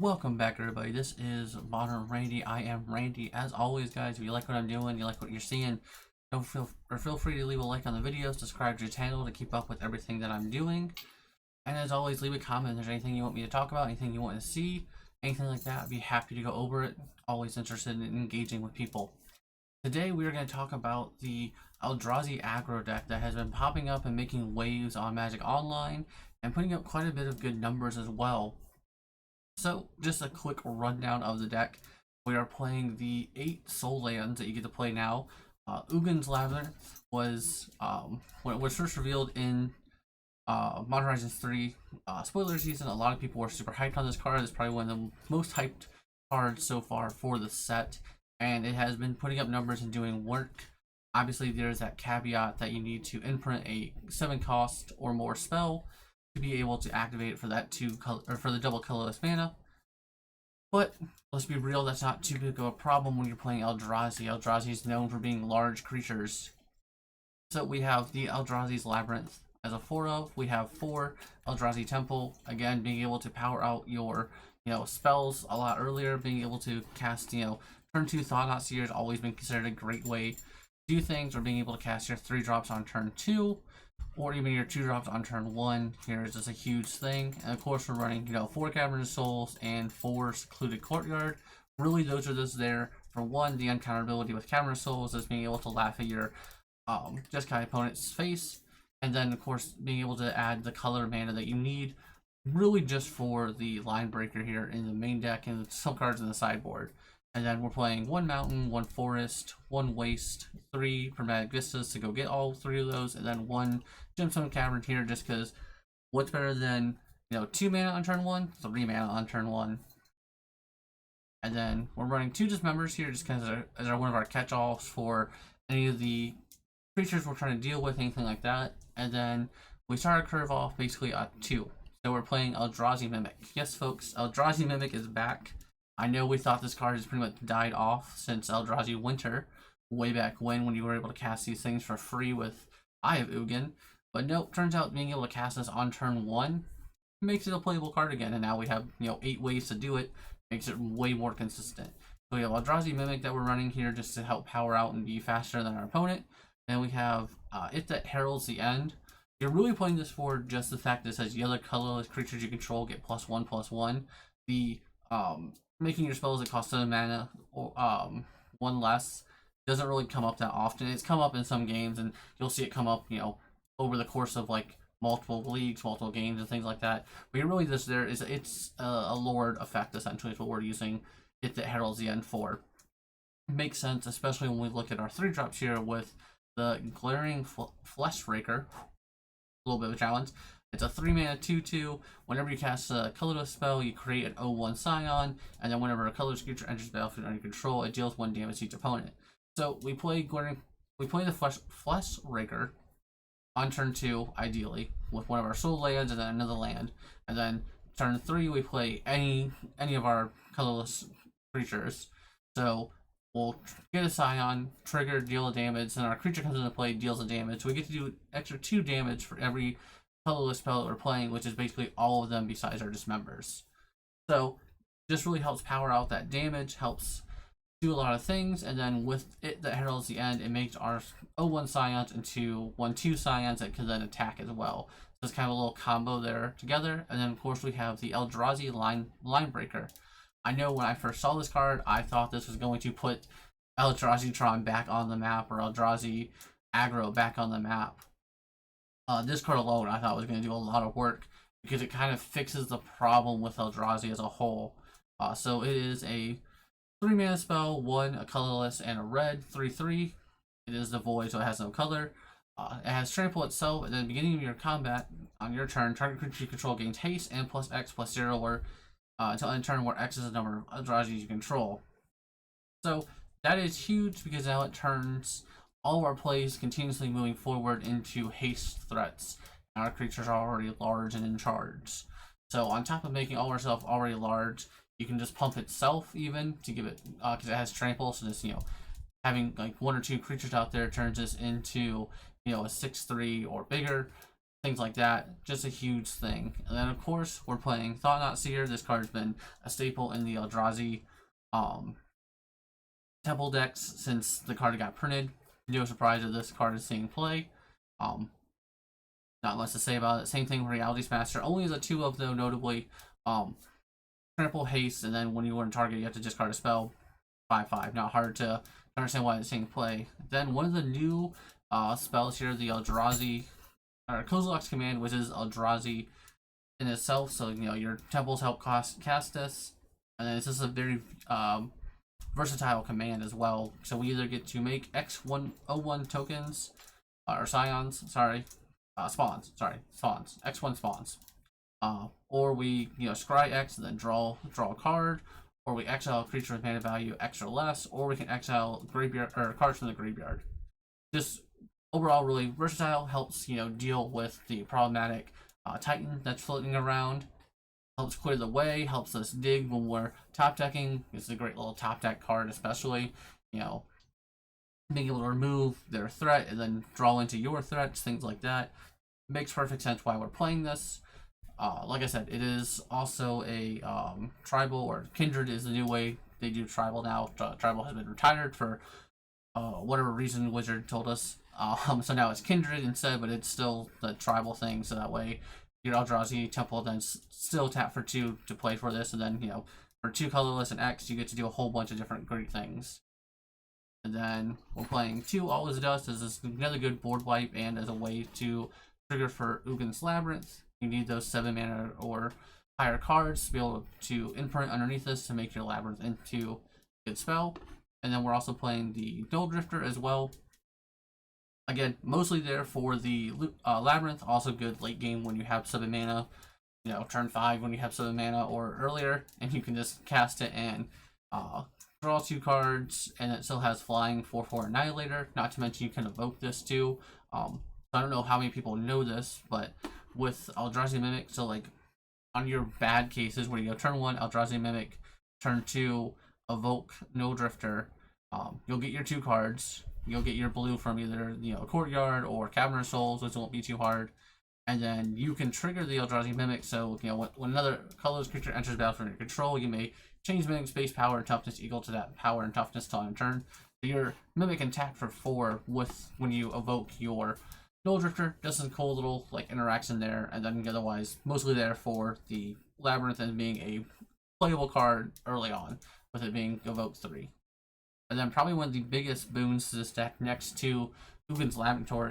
Welcome back, everybody. This is Modern Randy. I am Randy. As always, guys, if you like what I'm doing, you like what you're seeing, don't feel free to leave a like on the video, subscribe to the channel to keep up with everything that I'm doing, and as always, leave a comment if there's anything you want me to talk about, anything you want to see, anything like that. I'd be happy to go over it. Always interested in engaging with people. Today, we are going to talk about the Eldrazi aggro deck that has been popping up and making waves on Magic Online and putting up quite a bit of good numbers as well. So, just a quick rundown of the deck. We are playing the 8 soul lands that you get to play now. Ugin's Labyrinth was, when it was first revealed in Modern Horizons 3 spoiler season, a lot of people were super hyped on this card. It's probably one of the most hyped cards so far for the set, and it has been putting up numbers and doing work. Obviously, there's that caveat that you need to imprint a 7 cost or more spell to be able to activate it for that for the double colorless mana. But let's be real, that's not too big of a problem when you're playing Eldrazi. Eldrazi is known for being large creatures. So we have the Eldrazi's Labyrinth as a 4 of. We have 4 Eldrazi Temple, again being able to power out your spells a lot earlier, being able to cast turn 2 Thought-Knot Seer has always been considered a great way to do things, or being able to cast your 3 drops on turn 2. Or even your 2 drops on turn 1 here is just a huge thing. And of course, we're running 4 Cavern of Souls and 4 Secluded Courtyard. Really, those are just there for one, the uncounterability with Cavern of Souls is being able to laugh at your Jeskai opponent's face, and then of course being able to add the color mana that you need, really just for the line breaker here in the main deck and some cards in the sideboard. And then we're playing 1 mountain, 1 forest, 1 waste, 3 chromatic vistas to go get all 3 of those, and then 1 gemstone cavern here, just because what's better than 2 mana on turn 1, 3 mana on turn 1. And then we're running 2 dismembers here, just because as one of our catch-alls for any of the creatures we're trying to deal with, anything like that. And then we start our curve off basically at 2. So we're playing Eldrazi Mimic. Yes, folks, Eldrazi Mimic is back. I know we thought this card has pretty much died off since Eldrazi Winter, way back when you were able to cast these things for free with Eye of Ugin. But nope, turns out being able to cast this on turn 1 makes it a playable card again, and now we have 8 ways to do it, makes it way more consistent. So we have Eldrazi Mimic that we're running here just to help power out and be faster than our opponent. Then we have It That Heralds the End. You're really playing this for just the fact that it says yellow colorless creatures you control get +1/+1. The making your spells that cost 7 mana or 1 less doesn't really come up that often. It's come up in some games, and you'll see it come up, over the course of like multiple leagues, multiple games, and things like that. But you're really just there is it's a lord effect essentially is what we're using It That Heralds the End for. It makes sense, especially when we look at our 3 drops here with the Glaring Fleshraker. A little bit of a challenge. It's a 3 mana 2/2. Whenever you cast a colorless spell, you create an 0/1 Scion, and then whenever a colorless creature enters the battlefield under your control, it deals 1 damage to each opponent. So we play the Fleshraker on turn 2, ideally, with one of our soul lands and then another land. And then turn 3, we play any of our colorless creatures. So we'll get a Scion, trigger, deal a damage, and our creature comes into play, deals a damage. So we get to do extra 2 damage for every colorless spell that we're playing, which is basically all of them besides our dismembers. So this really helps power out that damage, helps do a lot of things, and then with It That Heralds the End, it makes our 0/1 Scions into 1/2 Scions that can then attack as well. So it's kind of a little combo there together. And then of course we have the Eldrazi line breaker. I know when I first saw this card, I thought this was going to put Eldrazi Tron back on the map, or Eldrazi aggro back on the map. This card alone I thought was going to do a lot of work, because it kind of fixes the problem with Eldrazi as a whole. So it is a 3 mana spell, 1 a colorless and a red, 3/3. It is the void, so it has no color. It has trample itself, and then beginning of your combat on your turn, target creature you control gains haste and +X/+0, or until end turn, where X is the number of Eldrazi you control. So that is huge, because now it turns all of our plays continuously moving forward into haste threats, and our creatures are already large and in charge. So on top of making all of ourselves already large, you can just pump itself even to give it, because it has trample, so just having like 1 or 2 creatures out there turns this into a 6/3 or bigger. things like that. Just a huge thing. And then of course we're playing Thought-Knot Seer. This card's been a staple in the Eldrazi temple decks since the card got printed. No surprise that this card is seeing play. Not much to say about it. Same thing with Reality Smasher. Only the 2 of them, notably. Trample, haste, and then when you want to target, you have to discard a spell. 5/5. Not hard to understand why it's seeing play. Then one of the new spells here, the Eldrazi, or Kozilek's command, which is Eldrazi in itself. So your temples help cast this, and then it's just a very versatile command as well. So we either get to make X101 tokens or spawns. X1 spawns. Or we scry X and then draw a card, or we exile a creature with mana value X or less, or we can exile graveyard or cards from the graveyard. Just overall really versatile, helps deal with the problematic Titan that's floating around, helps clear the way, helps us dig when we're top decking. It's a great little top deck card, especially being able to remove their threat and then draw into your threats, things like that. Makes perfect sense why we're playing this. Like I said, it is also a tribal, or kindred is the new way they do tribal now. Tribal has been retired for whatever reason Wizard told us. So now it's kindred instead, but it's still the tribal thing. So that way, your Eldrazi temple then still tap for 2 to play for this, and then for 2 colorless and X, you get to do a whole bunch of different great things. And then we're playing 2. All this does is another good board wipe, and as a way to trigger for Ugin's Labyrinth. You need those 7 mana or higher cards to be able to imprint underneath this to make your Labyrinth into a good spell. And then we're also playing the Dull Drifter as well. Again, mostly there for the Labyrinth. Also good late game when you have 7 mana. Turn 5 when you have 7 mana or earlier, and you can just cast it and draw 2 cards, and it still has flying 4/4 Annihilator. Not to mention you can evoke this too. I don't know how many people know this, but with Eldrazi Mimic, so like on your bad cases where you go turn 1 Eldrazi Mimic, turn 2 evoke No Drifter, you'll get your 2 cards. You'll get your blue from either Courtyard or Cavern of Souls, which won't be too hard, and then you can trigger the Eldrazi Mimic. So when another colorless creature enters battle from your control, you may change Mimic's base power and toughness equal to that power and toughness till end turn. So your Mimic can tap for 4 when you evoke your Dull Drifter. Just a cool little interaction there, and then otherwise mostly there for the Labyrinth and being a playable card early on, with it being evoke 3. And then probably one of the biggest boons to this deck, next to Ugin's Labyrinth,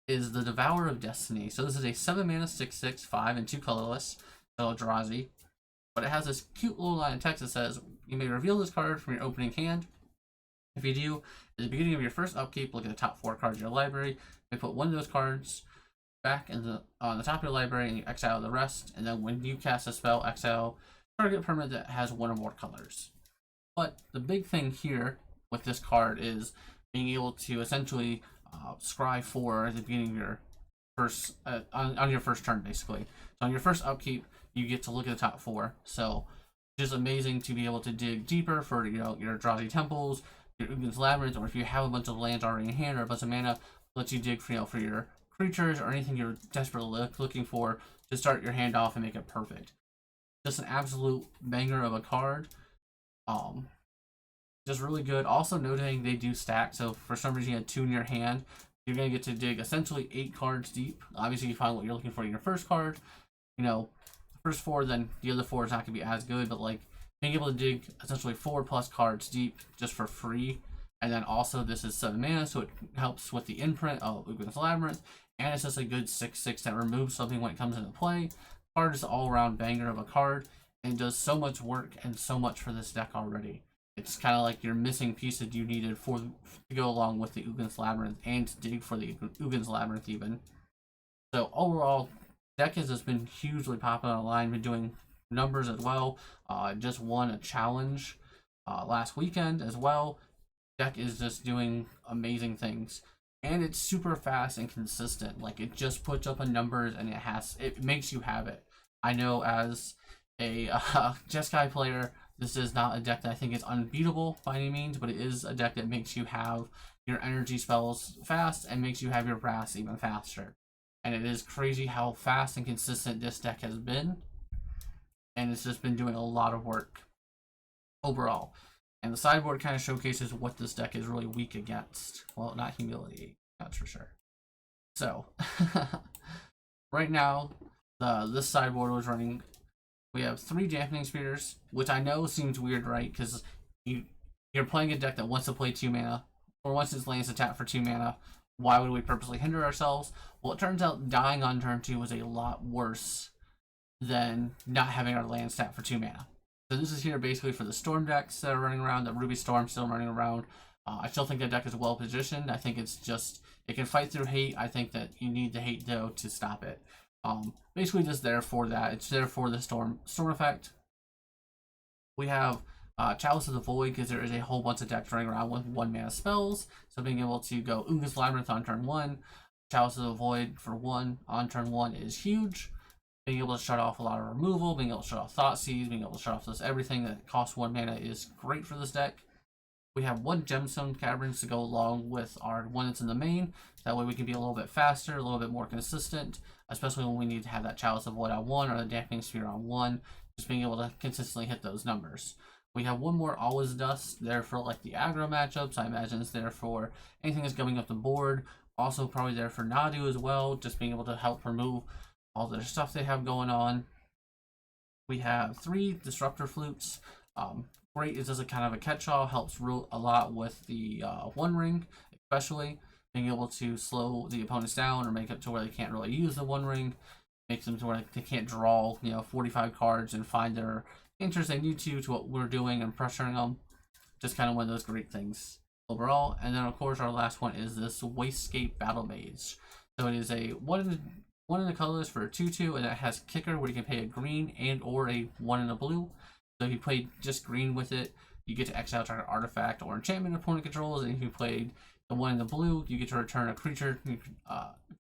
is the Devourer of Destiny. So this is a 7 mana 6/6, 5 and 2 colorless Eldrazi, but it has this cute little line of text that says you may reveal this card from your opening hand. If you do, at the beginning of your first upkeep, look at the top 4 cards of your library. You may put one of those cards back on the top of your library, and you exile the rest. And then when you cast a spell, exile target permanent that has 1 or more colors. But the big thing here with this card is being able to essentially scry 4 at the beginning of your first on your first turn, basically. So on your first upkeep, you get to look at the top 4. So just amazing to be able to dig deeper for your Eldrazi temples, your Ugin's Labyrinth, or if you have a bunch of lands already in hand or a bunch of mana, lets you dig for for your creatures or anything you're desperately looking for to start your hand off and make it perfect. Just an absolute banger of a card. Just really good. Also noting they do stack, so for some reason you had 2 in your hand, you're going to get to dig essentially 8 cards deep. Obviously you find what you're looking for in your first card. First 4, then the other 4 is not going to be as good, but being able to dig essentially 4+ cards deep just for free. And then also this is 7 mana, so it helps with the imprint of Ugin's Labyrinth, and it's just a good 6/6 that removes something when it comes into play. Card is all around banger of a card, and does so much work and so much for this deck already. It's kind of like your missing piece that you needed to go along with the Ugin's Labyrinth and to dig for the Ugin's Labyrinth even. So overall, deck has just been hugely popular online, been doing numbers as well. Just won a challenge last weekend as well. Deck is just doing amazing thins, and it's super fast and consistent. It just puts up a numbers, and it makes you have it. I know as a Jeskai player, This is not a deck that I think is unbeatable by any means, but it is a deck that makes you have your energy spells fast and makes you have your brass even faster. And it is crazy how fast and consistent this deck has been. And it's just been doing a lot of work overall. And the sideboard kind of showcases what this deck is really weak against. Well, not humility, that's for sure. So, right now, this sideboard was running. We have 3 Dampening Spheres, which I know seems weird, right? Because you're playing a deck that wants to play 2 mana, or wants its lands to tap for 2 mana. Why would we purposely hinder ourselves? Well, it turns out dying on turn 2 was a lot worse than not having our lands tap for 2 mana. So this is here basically for the Storm decks that are running around, the Ruby Storm still running around. I still think that deck is well positioned. I think it's just, it can fight through hate. I think that you need the hate though to stop it. Basically just there for that. It's there for the storm effect. We have Chalice of the Void because there is a whole bunch of decks running around with 1 mana spells. So being able to go Unga's Labyrinth on turn 1, Chalice of the Void for 1 on turn 1 is huge. Being able to shut off a lot of removal, being able to shut off Thoughtseize, being able to shut off this everything that costs 1 mana is great for this deck. We have 1 Gemstone Caverns to go along with our one that's in the main. That way we can be a little bit faster, a little bit more consistent, especially when we need to have that Chalice of Void on 1 or the Dampening Sphere on 1. Just being able to consistently hit those numbers. We have 1 more Always Dust there for like the aggro matchups. I imagine it's there for anything that's going up the board. Also probably there for Nadu as well, just being able to help remove all the stuff they have going on. We have 3 Disruptor Flutes. Great is as a kind of a catch-all, helps rule a lot with the One Ring, especially being able to slow the opponents down or make it to where they can't really use the One Ring, makes them to where they can't draw 45 cards and find their answers they need to what we're doing and pressuring them. Just kind of one of those great things overall. And then of course our last one is this Wastegate Battle Mage. So it is a one in the colors for a 2/2, and it has kicker where you can pay a green and or a 1 in a blue. So if you played just green with it, you get to exile target artifact or enchantment opponent controls, and if you played the 1 in the blue, you get to return a creature an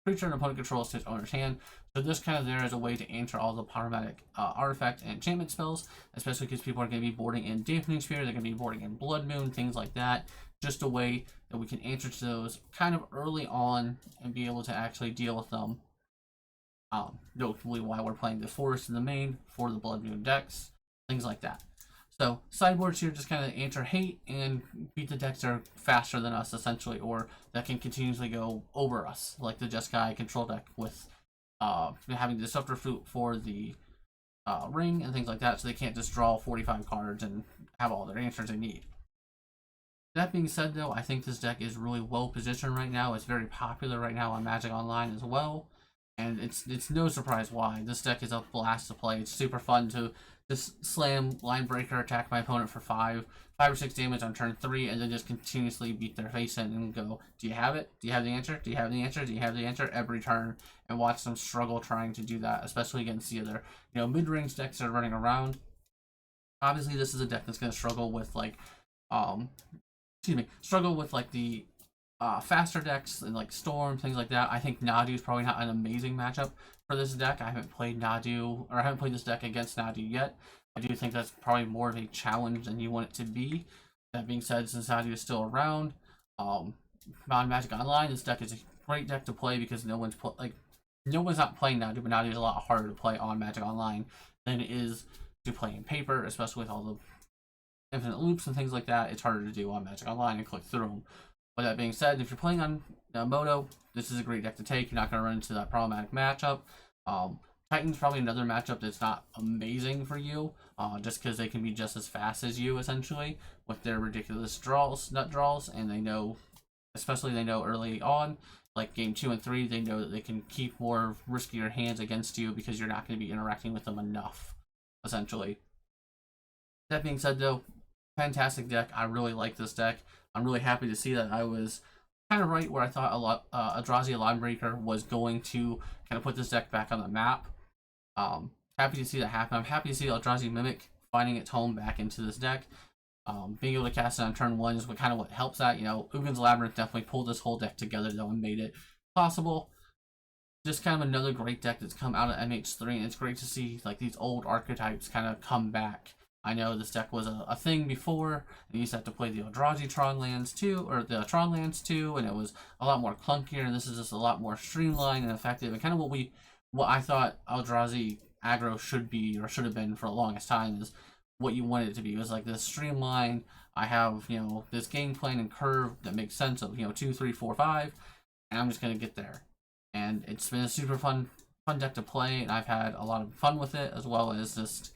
opponent controls to its owner's hand. So this kind of there is a way to answer all the problematic artifact and enchantment spells, especially because people are going to be boarding in Dampening Sphere, they're going to be boarding in Blood Moon, things like that. Just a way that we can answer to those kind of early on and be able to actually deal with them. Notably why we're playing the Forest in the main for the Blood Moon decks, things like that. So sideboards here just kind of answer hate and beat the decks that are faster than us essentially, or that can continuously go over us, like the Jeskai control deck with having the Disruptor Flute for the ring and things like that, so they can't just draw 45 cards and have all their answers they need. That being said though, I think this deck is really well positioned right now. It's very popular right now on Magic Online as well. And it's no surprise why. This deck is a blast to play. It's super fun to just slam Line Breaker, attack my opponent for 5 or 6 damage on turn 3, and then just continuously beat their face in and go, do you have it? Do you have the answer? Do you have the answer? Do you have the answer? Every turn, and watch them struggle trying to do that, especially against the other mid-range decks that are running around. Obviously, this is a deck that's going to struggle with like the faster decks and like Storm, things like that. I think Nadu is probably not an amazing matchup for this deck. I haven't played this deck against Nadu yet. I do think that's probably more of a challenge than you want it to be. That being said, since Nadu is still around, on Magic Online, this deck is a great deck to play because no one's not playing Nadu, but Nadu is a lot harder to play on Magic Online than it is to play in paper, especially with all the infinite loops and things like that. It's harder to do on Magic Online and click through them. But that being said, if you're playing on Moto, this is a great deck to take. You're not going to run into that problematic matchup. Titan's probably another matchup that's not amazing for you, just because they can be just as fast as you, essentially, with their ridiculous nut draws, and they know early on, like game 2 and 3, they know that they can keep more riskier hands against you because you're not going to be interacting with them enough, essentially. That being said, though, fantastic deck. I really like this deck. I'm really happy to see that I was kind of right where I thought Eldrazi Linebreaker was going to kind of put this deck back on the map. Happy to see that happen. I'm happy to see Eldrazi Mimic finding its home back into this deck. Being able to cast it on turn 1 is what helps that. Ugin's Labyrinth definitely pulled this whole deck together though and made it possible. Just kind of another great deck that's come out of MH3, and it's great to see like these old archetypes kind of come back I know this deck was a thing before, and you used to have to play the Eldrazi Tron lands too, or the Tron lands too, and it was a lot more clunkier, and this is just a lot more streamlined and effective, and kind of what I thought Eldrazi aggro should be, or should have been for the longest time, is what you wanted it to be. It was like this streamlined, I have, this game plan and curve that makes sense of, 2, 3, 4, 5, and I'm just going to get there. And it's been a super fun deck to play, and I've had a lot of fun with it, as well as just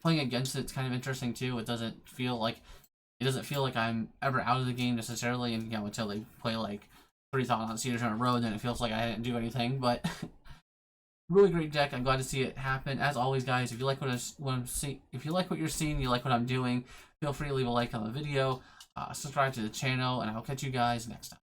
playing against it's kind of interesting too. It doesn't feel like I'm ever out of the game necessarily, and until they play like 3 Thought Seers in a row, then it feels like I didn't do anything. But really great deck. I'm glad to see it happen. As always, guys, if you like if you like what you're seeing, you like what I'm doing, feel free to leave a like on the video, subscribe to the channel, and I'll catch you guys next time.